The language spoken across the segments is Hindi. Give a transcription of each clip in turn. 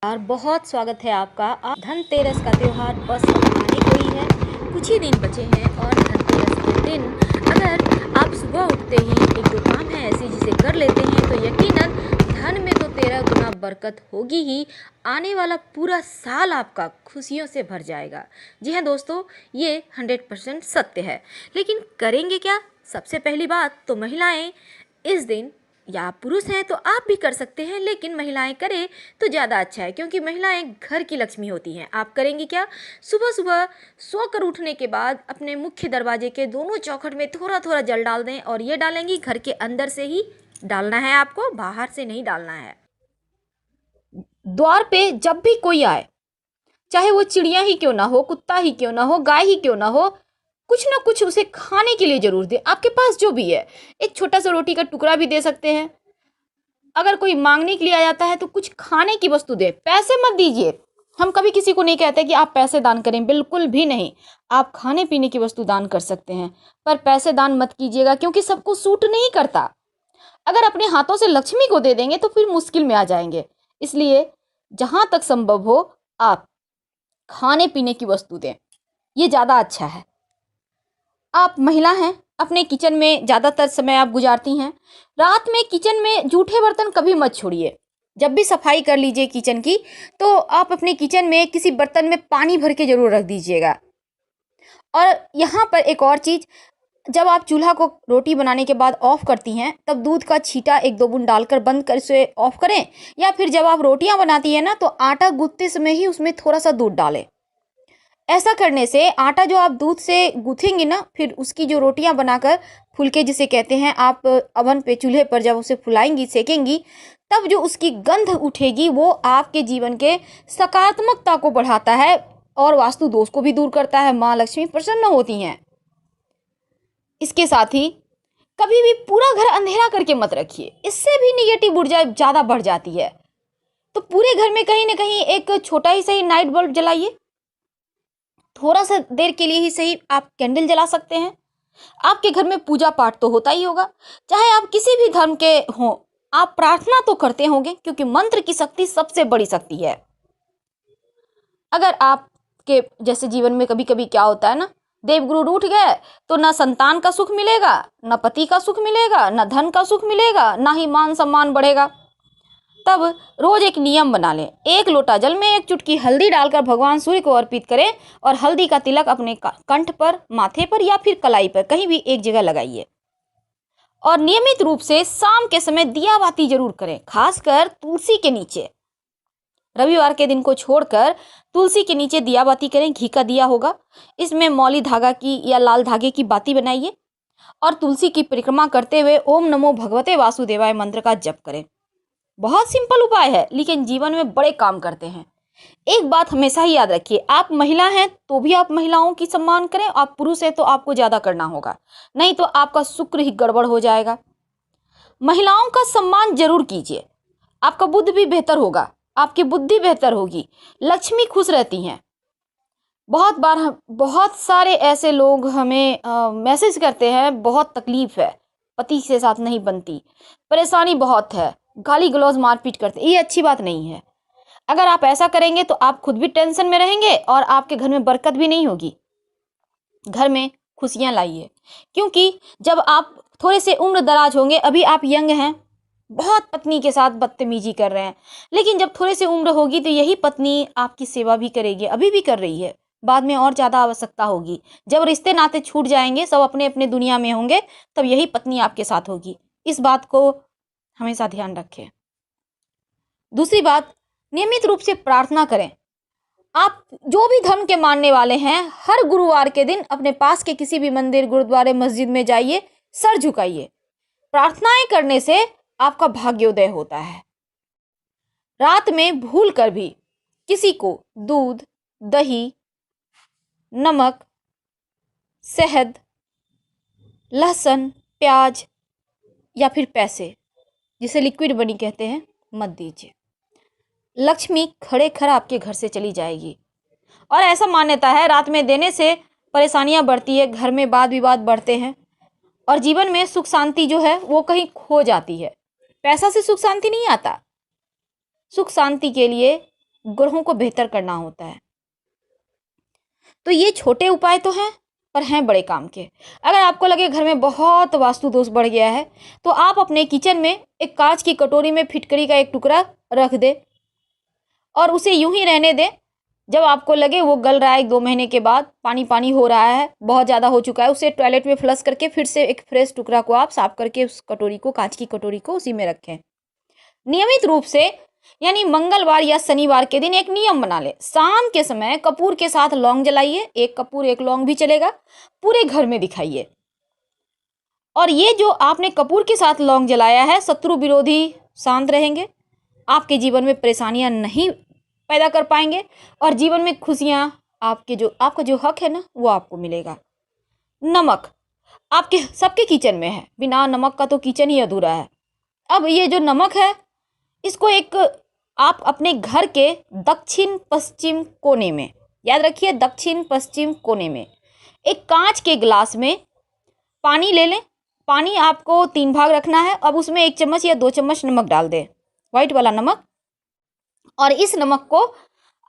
और बहुत स्वागत है आपका। धनतेरस का त्यौहार बस आने को ही है, कुछ ही दिन बचे हैं। और धनतेरस के दिन अगर आप सुबह उठते ही एक दो काम है ऐसे जिसे कर लेते हैं तो यकीनन धन में तो 13 गुना बरकत होगी ही। आने वाला पूरा साल आपका खुशियों से भर जाएगा। जी हाँ दोस्तों, ये 100% सत्य है। लेकिन करेंगे क्या? सबसे पहली बात तो महिलाएं इस दिन, या आप पुरुष हैं तो आप भी कर सकते हैं, लेकिन महिलाएं करें तो ज़्यादा अच्छा है क्योंकि महिलाएं घर की लक्ष्मी होती हैं। आप करेंगी क्या? सुबह सुबह सोकर उठने के बाद अपने मुख्य दरवाजे के दोनों चौखट में थोड़ा थोड़ा जल डाल दें। और ये डालेंगी घर के अंदर से ही डालना है, आपको बाहर से नहीं डालना है। द्वार पे जब भी कोई आए, चाहे वो चिड़िया ही क्यों ना हो, कुत्ता ही क्यों ना हो, गाय ही क्यों ना हो, कुछ ना कुछ उसे खाने के लिए जरूर दे। आपके पास जो भी है, एक छोटा सा रोटी का टुकड़ा भी दे सकते हैं। अगर कोई मांगने के लिए आ जाता है तो कुछ खाने की वस्तु दे, पैसे मत दीजिए। हम कभी किसी को नहीं कहते कि आप पैसे दान करें, बिल्कुल भी नहीं। आप खाने पीने की वस्तु दान कर सकते हैं, पर पैसे दान मत कीजिएगा क्योंकि सबको सूट नहीं करता। अगर अपने हाथों से लक्ष्मी को दे देंगे तो फिर मुश्किल में आ जाएंगे। इसलिए जहां तक संभव हो आप खाने पीने की वस्तु दें, ये ज़्यादा अच्छा है। आप महिला हैं, अपने किचन में ज़्यादातर समय आप गुजारती हैं। रात में किचन में जूठे बर्तन कभी मत छोड़िए। जब भी सफाई कर लीजिए किचन की, तो आप अपने किचन में किसी बर्तन में पानी भर के जरूर रख दीजिएगा। और यहाँ पर एक और चीज़, जब आप चूल्हा को रोटी बनाने के बाद ऑफ करती हैं तब दूध का छींटा एक दो बूंद डालकर बंद कर उसे ऑफ करें। या फिर जब आप रोटियां बनाती हैं ना, तो आटा गूंथते समय ही उसमें थोड़ा सा दूध डालें। ऐसा करने से आटा जो आप दूध से गूंथेंगी ना, फिर उसकी जो रोटियां बनाकर फुलके जिसे कहते हैं, आप अवन पे चूल्हे पर जब उसे फुलाएंगी, सेकेंगी, तब जो उसकी गंध उठेगी वो आपके जीवन के सकारात्मकता को बढ़ाता है और वास्तु दोष को भी दूर करता है। माँ लक्ष्मी प्रसन्न होती हैं। इसके साथ ही कभी भी पूरा घर अंधेरा करके मत रखिए, इससे भी निगेटिव ऊर्जा ज़्यादा बढ़ जाती है। तो पूरे घर में कहीं ना कहीं एक छोटा ही सही नाइट बल्ब जलाइए। थोड़ा सा देर के लिए ही सही आप कैंडल जला सकते हैं। आपके घर में पूजा पाठ तो होता ही होगा, चाहे आप किसी भी धर्म के हों, आप प्रार्थना तो करते होंगे क्योंकि मंत्र की शक्ति सबसे बड़ी शक्ति है। अगर आपके जैसे जीवन में कभी कभी क्या होता है ना, देवगुरु रूठ गए तो ना संतान का सुख मिलेगा, ना पति का सुख मिलेगा, ना धन का सुख मिलेगा, ना ही मान सम्मान बढ़ेगा। तब रोज एक नियम बना लें, एक लोटा जल में एक चुटकी हल्दी डालकर भगवान सूर्य को अर्पित करें और हल्दी का तिलक अपने कंठ पर, माथे पर या फिर कलाई पर कहीं भी एक जगह लगाइए। और नियमित रूप से शाम के समय दिया बाती जरूर करें, खासकर तुलसी के नीचे। रविवार के दिन को छोड़कर तुलसी के नीचे दिया बाती करें। घी का दिया होगा, इसमें मौली धागा की या लाल धागे की बाती बनाइए और तुलसी की परिक्रमा करते हुए ओम नमो भगवते वासुदेवाय मंत्र का जप करें। बहुत सिंपल उपाय है लेकिन जीवन में बड़े काम करते हैं। एक बात हमेशा ही याद रखिए, आप महिला हैं तो भी आप महिलाओं की सम्मान करें, आप पुरुष हैं तो आपको ज्यादा करना होगा, नहीं तो आपका शुक्र ही गड़बड़ हो जाएगा। महिलाओं का सम्मान जरूर कीजिए, आपका बुद्ध भी बेहतर होगा, आपकी बुद्धि बेहतर होगी, लक्ष्मी खुश रहती हैं। बहुत बार बहुत सारे ऐसे लोग हमें मैसेज करते हैं, बहुत तकलीफ है, पति के साथ नहीं बनती, परेशानी बहुत है, गाली गलौज मारपीट करते। ये अच्छी बात नहीं है। अगर आप ऐसा करेंगे तो आप खुद भी टेंशन में रहेंगे और आपके घर में बरकत भी नहीं होगी। घर में खुशियां लाइए, क्योंकि जब आप थोड़े से उम्र दराज होंगे, अभी आप यंग हैं, बहुत पत्नी के साथ बदतमीजी कर रहे हैं, लेकिन जब थोड़े से उम्र होगी तो यही पत्नी आपकी सेवा भी करेगी, अभी भी कर रही है, बाद में और ज़्यादा आवश्यकता होगी। जब रिश्ते नाते छूट जाएंगे, सब अपने अपने दुनिया में होंगे, तब यही पत्नी आपके साथ होगी। इस बात को हमेशा ध्यान रखें। दूसरी बात, नियमित रूप से प्रार्थना करें। आप जो भी धर्म के मानने वाले हैं, हर गुरुवार के दिन अपने पास के किसी भी मंदिर, गुरुद्वारे, मस्जिद में जाइए, सर झुकाइए। प्रार्थनाएं करने से आपका भाग्योदय होता है। रात में भूल कर भी किसी को दूध, दही, नमक, शहद, लहसुन, प्याज या फिर पैसे, जिसे लिक्विड मनी कहते हैं, मत दीजिए। लक्ष्मी खड़े खड़ आपके घर से चली जाएगी। और ऐसा मान्यता है, रात में देने से परेशानियां बढ़ती है, घर में वाद विवाद बढ़ते हैं और जीवन में सुख शांति जो है वो कहीं खो जाती है। पैसा से सुख शांति नहीं आता। सुख शांति के लिए ग्रहों को बेहतर करना होता है। तो ये छोटे उपाय तो हैं, पर हैं बड़े काम के। अगर आपको लगे घर में बहुत वास्तु दोष बढ़ गया है, तो आप अपने किचन में एक कांच की कटोरी में फिटकरी का एक टुकड़ा रख दें और उसे यूं ही रहने दें। जब आपको लगे वो गल रहा है, 1-2 महीने के बाद पानी पानी हो रहा है, बहुत ज़्यादा हो चुका है, उसे टॉयलेट में फ्लश करके फिर से एक फ्रेश टुकड़ा को आप साफ करके उस कटोरी को, कांच की कटोरी को उसी में रखें। नियमित रूप से यानी मंगलवार या शनिवार के दिन एक नियम बना ले, शाम के समय कपूर के साथ लौंग जलाइए, एक कपूर एक लौंग भी चलेगा, पूरे घर में दिखाइए। और ये जो आपने कपूर के साथ लौंग जलाया है, शत्रु विरोधी शांत रहेंगे, आपके जीवन में परेशानियां नहीं पैदा कर पाएंगे और जीवन में खुशियां, आपका जो हक है ना, वो आपको मिलेगा। नमक आपके सबके किचन में है, बिना नमक का तो किचन ही अधूरा है। अब ये जो नमक है, इसको एक आप अपने घर के दक्षिण पश्चिम कोने में, याद रखिए दक्षिण पश्चिम कोने में, एक कांच के गिलास में पानी ले लें। पानी आपको 3 भाग रखना है। अब उसमें 1 चम्मच या 2 चम्मच नमक डाल दें, व्हाइट वाला नमक। और इस नमक को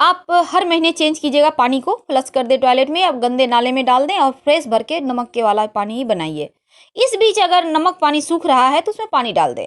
आप हर महीने चेंज कीजिएगा, पानी को फ्लश कर दे टॉयलेट में, अब गंदे नाले में डाल दें और फ्रेश भर के नमक के वाला पानी ही बनाइए। इस बीच अगर नमक पानी सूख रहा है तो उसमें पानी डाल दें।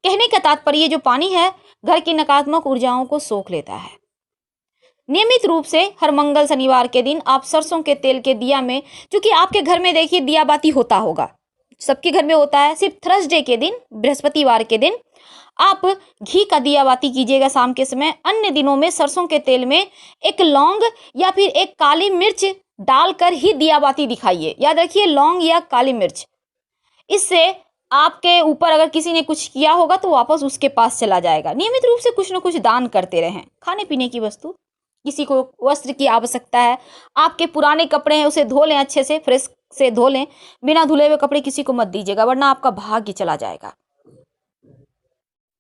कहने का तात्पर्य, जो पानी है घर की नकारात्मक ऊर्जाओं को सोख लेता है। नियमित रूप से हर मंगल शनिवार के दिन आप सरसों के तेल के दिया में, क्योंकि आपके घर में देखिए दिया बाती होता होगा, सबके घर में होता है, सिर्फ थर्सडे के दिन, बृहस्पतिवार के दिन आप घी का दिया बाती कीजिएगा शाम के समय। अन्य दिनों में सरसों के तेल में एक लौंग या फिर एक काली मिर्च डालकर ही दिया बाती दिखाइए। याद रखिए लौंग या काली मिर्च, इससे आपके ऊपर अगर किसी ने कुछ किया होगा तो वापस उसके पास चला जाएगा। नियमित रूप से कुछ न कुछ दान करते रहें, खाने पीने की वस्तु, किसी को वस्त्र की आवश्यकता है, आपके पुराने कपड़े हैं उसे धो लें, अच्छे से फ्रेश से धो लें। बिना धुले हुए कपड़े किसी को मत दीजिएगा, वरना आपका भाग्य चला जाएगा।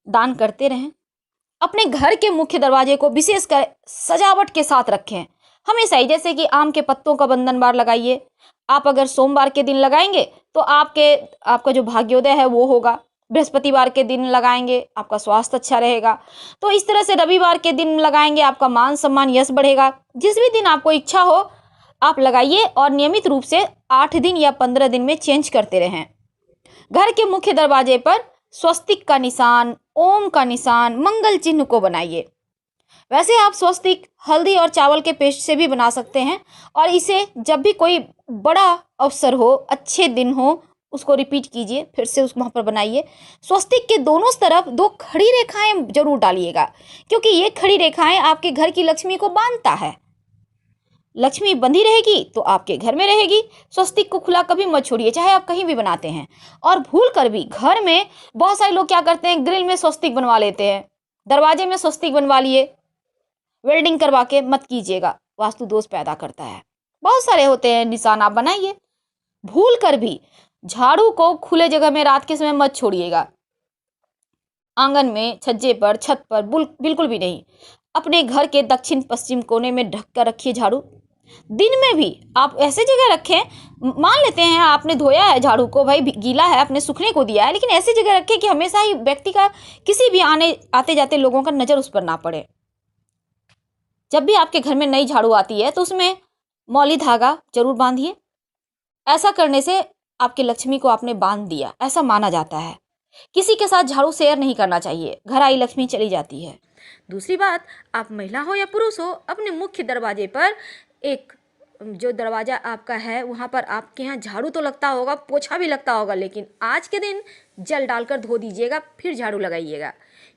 दान करते रहें। अपने घर के मुख्य दरवाजे को विशेषकर सजावट के साथ रखें हमेशा ही, जैसे कि आम के पत्तों का बंधन बार लगाइए। आप अगर सोमवार के दिन लगाएंगे तो आपका जो भाग्योदय है वो होगा। बृहस्पतिवार के दिन लगाएंगे आपका स्वास्थ्य अच्छा रहेगा। तो इस तरह से रविवार के दिन लगाएंगे आपका मान सम्मान यश बढ़ेगा। जिस भी दिन आपको इच्छा हो आप लगाइए और नियमित रूप से 8 दिन या 15 दिन में चेंज करते रहें। घर के मुख्य दरवाजे पर स्वस्तिक का निशान, ओम का निशान, मंगल चिन्ह को बनाइए। वैसे आप स्वस्तिक हल्दी और चावल के पेस्ट से भी बना सकते हैं और इसे जब भी कोई बड़ा अवसर हो, अच्छे दिन हो, उसको रिपीट कीजिए, फिर से उस वहाँ पर बनाइए। स्वस्तिक के दोनों तरफ 2 खड़ी रेखाएं जरूर डालिएगा, क्योंकि ये खड़ी रेखाएं आपके घर की लक्ष्मी को बांधता है। लक्ष्मी बंधी रहेगी तो आपके घर में रहेगी। स्वस्तिक को खुला कभी मत छोड़िए, चाहे आप कहीं भी बनाते हैं। और भूल कर भी घर में बहुत सारे लोग क्या करते हैं, ग्रिल में स्वस्तिक बनवा लेते हैं, दरवाजे में स्वस्तिक बनवा लिए, वेल्डिंग करवा के मत कीजिएगा, वास्तु दोष पैदा करता है। बहुत सारे होते हैं निशान, आप बनाइए। भूल कर भी झाड़ू को खुले जगह में रात के समय मत छोड़िएगा, आंगन में, छज्जे पर, छत पर बिल्कुल भी नहीं। अपने घर के दक्षिण पश्चिम कोने में ढक कर रखिए झाड़ू। दिन में भी आप ऐसे जगह रखें, मान लेते हैं आपने धोया है झाड़ू को, भाई गीला है, आपने सूखने को दिया है, लेकिन ऐसी जगह रखें कि हमेशा ही व्यक्ति का, किसी भी आते जाते लोगों का नजर उस पर ना पड़े। जब भी आपके घर में नई झाड़ू आती है तो उसमें मौली धागा जरूर बांधिए। ऐसा करने से आपके लक्ष्मी को आपने बांध दिया, ऐसा माना जाता है। किसी के साथ झाड़ू शेयर नहीं करना चाहिए, घर आई लक्ष्मी चली जाती है। दूसरी बात, आप महिला हो या पुरुष हो, अपने मुख्य दरवाजे पर एक जो दरवाजा आपका है वहाँ पर आपके यहाँ झाड़ू तो लगता होगा, पोछा भी लगता होगा, लेकिन आज के दिन जल डालकर धो दीजिएगा, फिर झाड़ू लगाइएगा।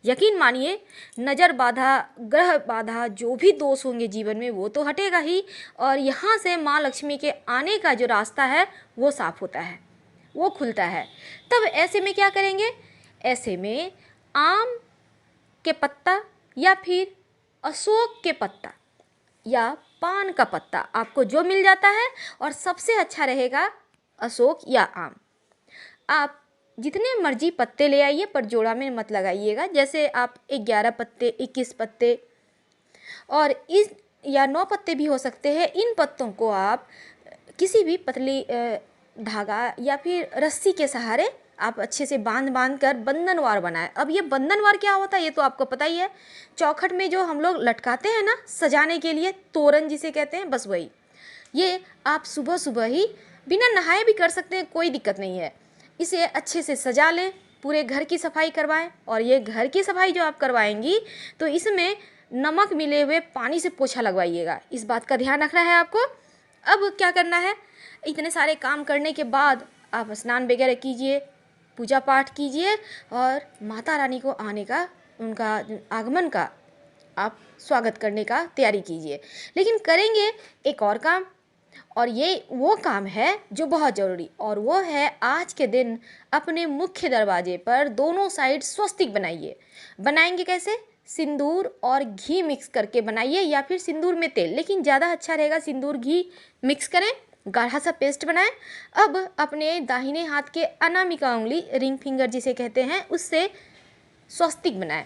यकीन मानिए, नज़र बाधा, ग्रह बाधा, जो भी दोष होंगे जीवन में वो तो हटेगा ही, और यहाँ से माँ लक्ष्मी के आने का जो रास्ता है वो साफ होता है, वो खुलता है। तब ऐसे में क्या करेंगे, ऐसे में आम के पत्ता या फिर अशोक के पत्ता या पान का पत्ता, आपको जो मिल जाता है, और सबसे अच्छा रहेगा अशोक या आम। आप जितने मर्जी पत्ते ले आइए, पर जोड़ा में मत लगाइएगा। जैसे आप 11 पत्ते, 21 पत्ते और इस या 9 पत्ते भी हो सकते हैं। इन पत्तों को आप किसी भी पतली धागा या फिर रस्सी के सहारे आप अच्छे से बांध कर बंधनवार बनाएं। अब ये बंधनवार क्या होता है ये तो आपको पता ही है, चौखट में जो हम लोग लटकाते हैं ना सजाने के लिए, तोरण जिसे कहते हैं, बस वही। ये आप सुबह सुबह ही बिना नहाए भी कर सकते हैं, कोई दिक्कत नहीं है। इसे अच्छे से सजा लें, पूरे घर की सफाई करवाएं। और ये घर की सफाई जो आप करवाएंगी तो इसमें नमक मिले हुए पानी से पोछा लगवाइएगा, इस बात का ध्यान रखना है आपको। अब क्या करना है, इतने सारे काम करने के बाद आप स्नान वगैरह कीजिए, पूजा पाठ कीजिए और माता रानी को आने का, उनका आगमन का आप स्वागत करने का तैयारी कीजिए। लेकिन करेंगे एक और काम, और ये वो काम है जो बहुत ज़रूरी, और वो है आज के दिन अपने मुख्य दरवाजे पर दोनों साइड स्वस्तिक बनाइए। बनाएंगे कैसे, सिंदूर और घी मिक्स करके बनाइए, या फिर सिंदूर में तेल, लेकिन ज़्यादा अच्छा रहेगा सिंदूर घी मिक्स करें, गाढ़ा सा पेस्ट बनाएं। अब अपने दाहिने हाथ के अनामिका उंगली, रिंग फिंगर जिसे कहते हैं, उससे स्वस्तिक बनाएं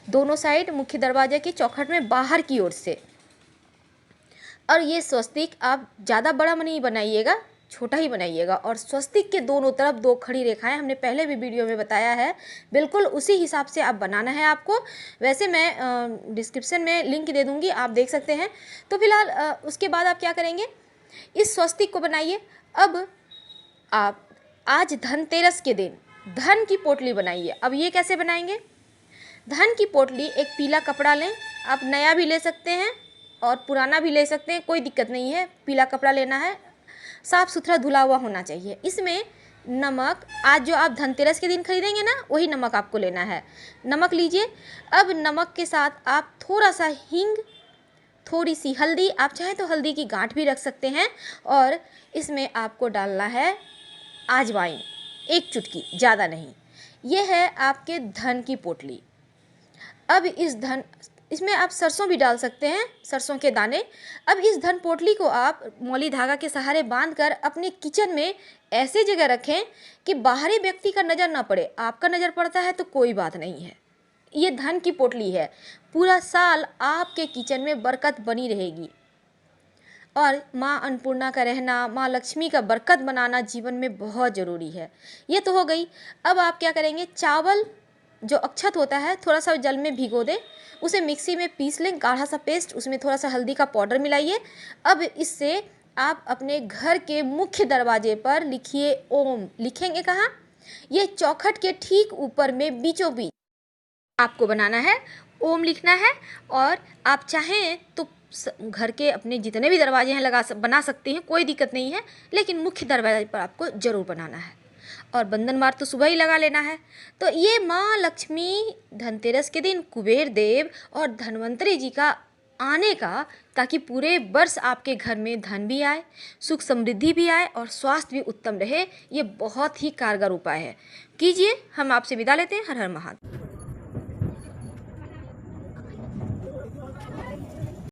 दोनों साइड मुख्य दरवाजे के चौखट में बाहर की ओर से। और ये स्वस्तिक आप ज़्यादा बड़ा नहीं बनाइएगा, छोटा ही बनाइएगा। और स्वस्तिक के दोनों तरफ 2 खड़ी रेखाएं, हमने पहले भी वीडियो में बताया है, बिल्कुल उसी हिसाब से आप बनाना है आपको। वैसे मैं डिस्क्रिप्शन में लिंक दे दूंगी, आप देख सकते हैं। तो फिलहाल उसके बाद आप क्या करेंगे, इस स्वस्तिक को बनाइए। अब आप आज धनतेरस के दिन धन की पोटली बनाइए। अब ये कैसे बनाएंगे, धन की पोटली, एक पीला कपड़ा लें, आप नया भी ले सकते हैं और पुराना भी ले सकते हैं, कोई दिक्कत नहीं है। पीला कपड़ा लेना है, साफ़ सुथरा धुला हुआ होना चाहिए। इसमें नमक, आज जो आप धनतेरस के दिन खरीदेंगे ना वही नमक आपको लेना है, नमक लीजिए। अब नमक के साथ आप थोड़ा सा हींग, थोड़ी सी हल्दी, आप चाहें तो हल्दी की गांठ भी रख सकते हैं, और इसमें आपको डालना है अजवाइन, 1 चुटकी, ज़्यादा नहीं। ये है आपके धन की पोटली। अब इसमें आप सरसों भी डाल सकते हैं, सरसों के दाने। अब इस धन पोटली को आप मौली धागा के सहारे बांधकर अपने किचन में ऐसे जगह रखें कि बाहरी व्यक्ति का नज़र ना पड़े। आपका नज़र पड़ता है तो कोई बात नहीं है, ये धन की पोटली है, पूरा साल आपके किचन में बरकत बनी रहेगी। और माँ अन्नपूर्णा का रहना, माँ लक्ष्मी का बरकत बनाना जीवन में बहुत ज़रूरी है। ये तो हो गई। अब आप क्या करेंगे, चावल जो अक्षत होता है थोड़ा सा जल में भिगो दें, उसे मिक्सी में पीस लें, गाढ़ा सा पेस्ट, उसमें थोड़ा सा हल्दी का पाउडर मिलाइए। अब इससे आप अपने घर के मुख्य दरवाजे पर लिखिए ओम। लिखेंगे कहाँ, ये चौखट के ठीक ऊपर में बीचों बीच आपको बनाना है, ओम लिखना है। और आप चाहें तो घर के अपने जितने भी दरवाजे हैं बना सकते हैं, कोई दिक्कत नहीं है, लेकिन मुख्य दरवाजे पर आपको ज़रूर बनाना है। और बंधनवार तो सुबह ही लगा लेना है। तो ये माँ लक्ष्मी धनतेरस के दिन कुबेर देव और धन्वंतरी जी का आने का, ताकि पूरे वर्ष आपके घर में धन भी आए, सुख समृद्धि भी आए और स्वास्थ्य भी उत्तम रहे, ये बहुत ही कारगर उपाय है। कीजिए। हम आपसे विदा लेते हैं। हर हर महादेव।